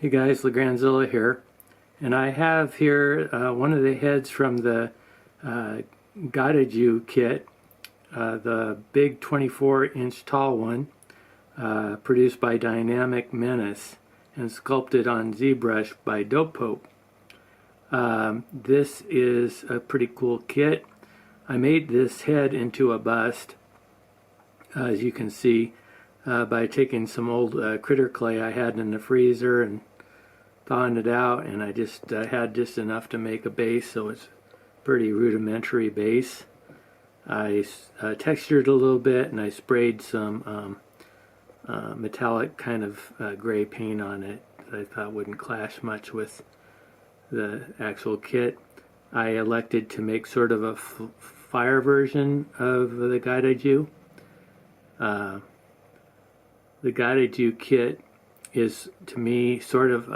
Hey guys, LeGrandzilla here, and I have here one of the heads from the Godaiju kit, the big 24-inch tall one, produced by Dynamic Menace and sculpted on zBrush by Godaiju. This is a pretty cool kit. I made this head into a bust, as you can see, by taking some old critter clay I had in the freezer and thawing it out, and I just had just enough to make a base, so it's pretty rudimentary base. I textured a little bit, and I sprayed some metallic kind of gray paint on it that I thought wouldn't clash much with the actual kit. I elected to make sort of a fire version of the Godaiju. The Godaiju kit is, to me, sort of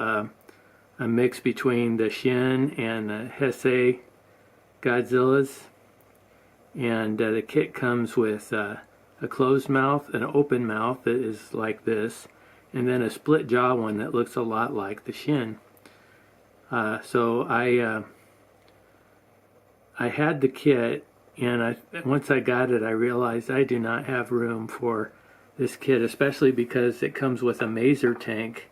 a mix between the Shin and the Heisei Godzillas. And the kit comes with a closed mouth, an open mouth that is like this, and then a split jaw one that looks a lot like the Shin. So I had the kit, and once I got it, I realized I do not have room for this kit, especially because it comes with a mazer tank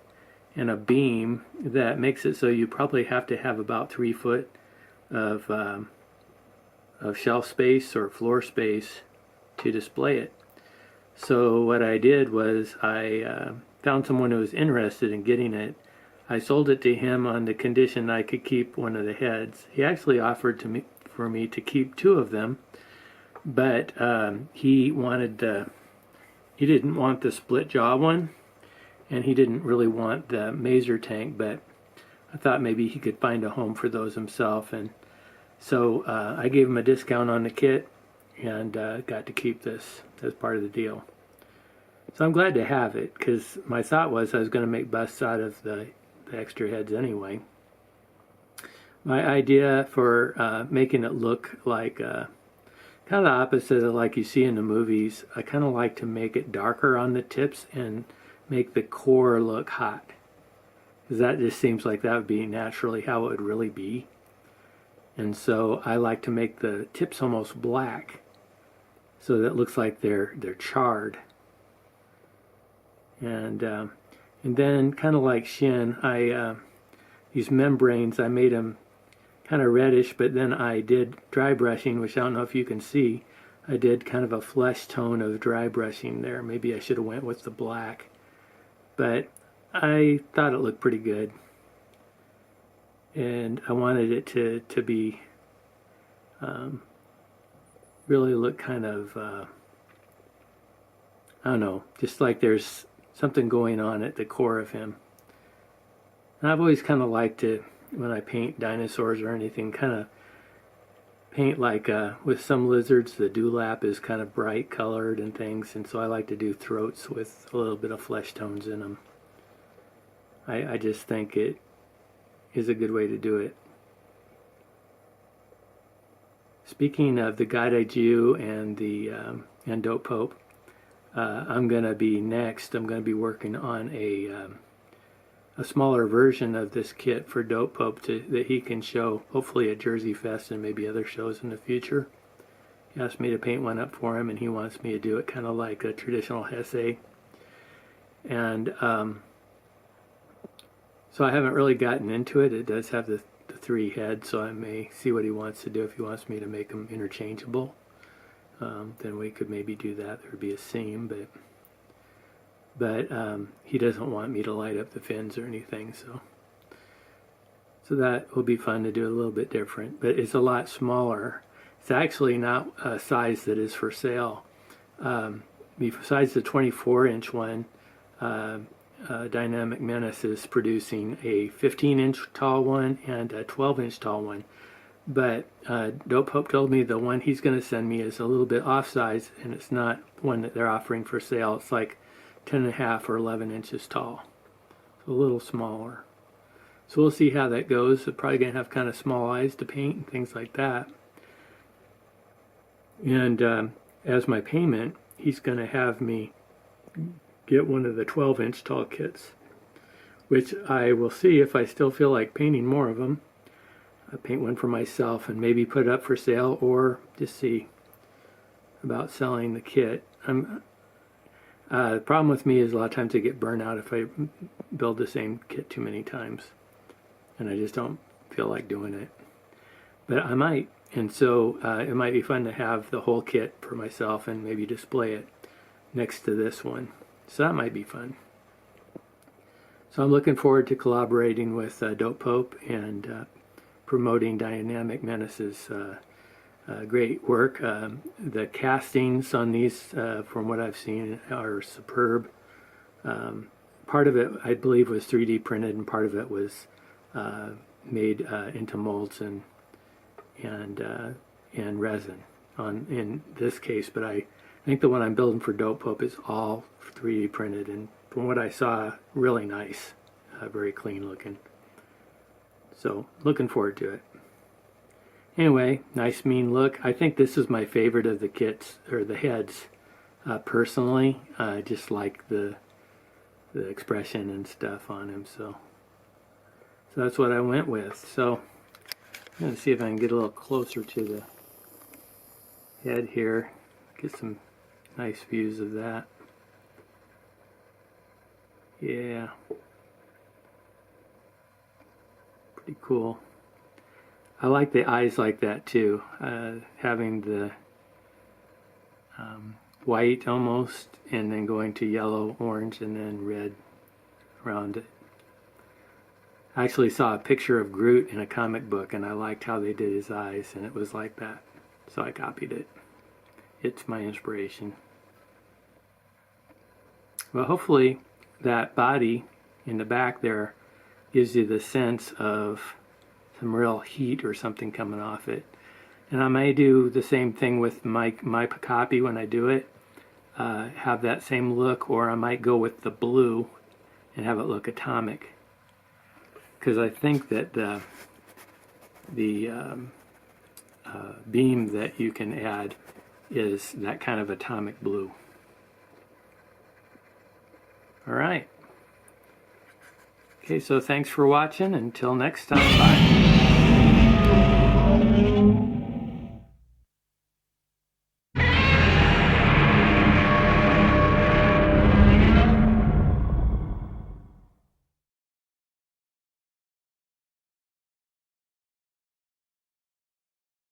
and a beam that makes it so you probably have to have about 3 foot of shelf space or floor space to display it. So what I did was I found someone who was interested in getting it. I sold it to him on the condition I could keep one of the heads. He actually offered for me to keep 2 of them, but he didn't want the split jaw one, and he didn't really want the mazer tank, but I thought maybe he could find a home for those himself, and so I gave him a discount on the kit and got to keep this as part of the deal. So I'm glad to have it, because my thought was I was going to make busts out of the extra heads anyway. My idea for making it look like kind of the opposite of like you see in the movies, I kind of like to make it darker on the tips and make the core look hot, because that just seems like that would be naturally how it would really be. And so I like to make the tips almost black, so that it looks like they're charred. And then kind of like Shin, these membranes, I made them kind of reddish, but then I did dry brushing, which I don't know if you can see. I did kind of a flesh tone of dry brushing there. Maybe I should have went with the black, but I thought it looked pretty good, and I wanted it to be really look kind of I don't know, just like there's something going on at the core of him. And I've always kind of liked to, when I paint dinosaurs or anything, kind of paint like with some lizards the dewlap is kind of bright colored and things, and so I like to do throats with a little bit of flesh tones in them. I just think it is a good way to do it. Speaking of the Godaiju and the and Godaiju, I'm going to be working on a smaller version of this kit for Godaiju that he can show, hopefully at Jersey Fest and maybe other shows in the future. He asked me to paint one up for him, and he wants me to do it kind of like a traditional Heisei. And so I haven't really gotten into it. It does have the 3 heads, so I may see what he wants to do. If he wants me to make them interchangeable, then we could maybe do that. There would be a seam, but he doesn't want me to light up the fins or anything, so that will be fun to do a little bit different, but it's a lot smaller. It's actually not a size that is for sale. Besides the 24-inch one, Dynamic Menace is producing a 15-inch tall one and a 12-inch tall one, but Godaiju told me the one he's going to send me is a little bit off size, and it's not one that they're offering for sale. It's like 10.5 or 11 inches tall, so a little smaller. So we'll see how that goes. They're probably going to have kind of small eyes to paint and things like that. And as my payment, he's going to have me get one of the 12-inch tall kits, which I will see if I still feel like painting more of them. I'll paint one for myself and maybe put it up for sale, or just see about selling the kit. The problem with me is a lot of times I get burnt out if I build the same kit too many times, and I just don't feel like doing it. But I might, and so it might be fun to have the whole kit for myself and maybe display it next to this one. So that might be fun. So I'm looking forward to collaborating with Dope Pope and promoting Dynamic Menace's great work. The castings on these, from what I've seen, are superb. Part of it, I believe, was 3D printed, and part of it was made into molds and resin in this case. But I think the one I'm building for Dope Pope is all 3D printed, and from what I saw, really nice, very clean looking. So looking forward to it. Anyway, nice mean look. I think this is my favorite of the kits, or the heads, personally. I just like the expression and stuff on him. So that's what I went with. So I'm going to see if I can get a little closer to the head here, get some nice views of that. Yeah, pretty cool. I like the eyes like that too, having the white almost, and then going to yellow, orange, and then red around it. I actually saw a picture of Groot in a comic book, and I liked how they did his eyes, and it was like that, so I copied it. It's my inspiration. Well, hopefully that body in the back there gives you the sense of some real heat or something coming off it. And I may do the same thing with my copy when I do it, have that same look, or I might go with the blue and have it look atomic, because I think that the beam that you can add is that kind of atomic blue. All right. Okay, so thanks for watching. Until next time, bye.